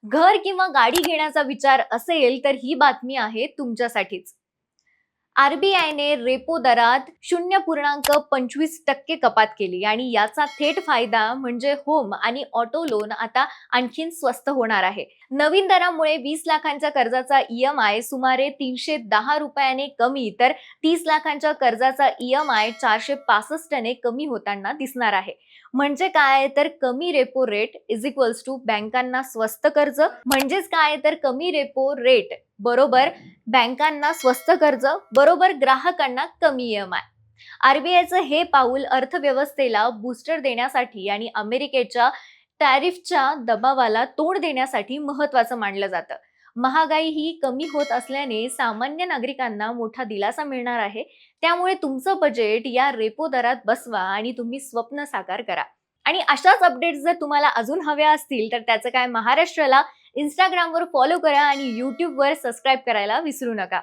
घर किंवा गाडी घेण्याचा विचार असेल तर ही बातमी आहे तुमच्यासाठीच. आरबीआयने रेपो दरात 0.25% कपात केली आणि याचा थेट फायदा म्हणजे होम आणि ऑटो लोन आता आणखीन स्वस्त होणार आहे. नवीन दरामुळे 20 लाखांच्या कर्जाचा ईएमआय सुमारे 310 रुपयाने कमी तर 30 लाखांच्या कर्जाचा ईएमआय 465 ने कमी होताना दिसणार आहे. म्हणजे काय तर कमी repo rate is equals to बँकांना स्वस्त कर्ज, म्हणजेच काय तर कमी रेपो रेट बरोबर बँकांना स्वस्त कर्ज बरोबर ग्राहकांना कमी ईएमआय. आरबीआयचं हे पाऊल अर्थव्यवस्थेला बूस्टर देण्यासाठी आणि अमेरिकेच्या टॅरिफच्या दबावाला तोंड देण्यासाठी महत्त्वाचं मानलं जातं. महागाई ही कमी होत असल्याने सामान्य नागरिकांना मोठा दिलासा मिळणार आहे. त्यामुळे तुमचं बजेट या रेपो दरात बसवा आणि तुम्ही स्वप्न साकार करा. आणि अशाच अपडेट्स जर तुम्हाला अजून हव्या असतील तर त्याचं काय महाराष्ट्राला Instagramवर फॉलो करा आणि YouTubeवर सबस्क्राईब करायला विसरू नका.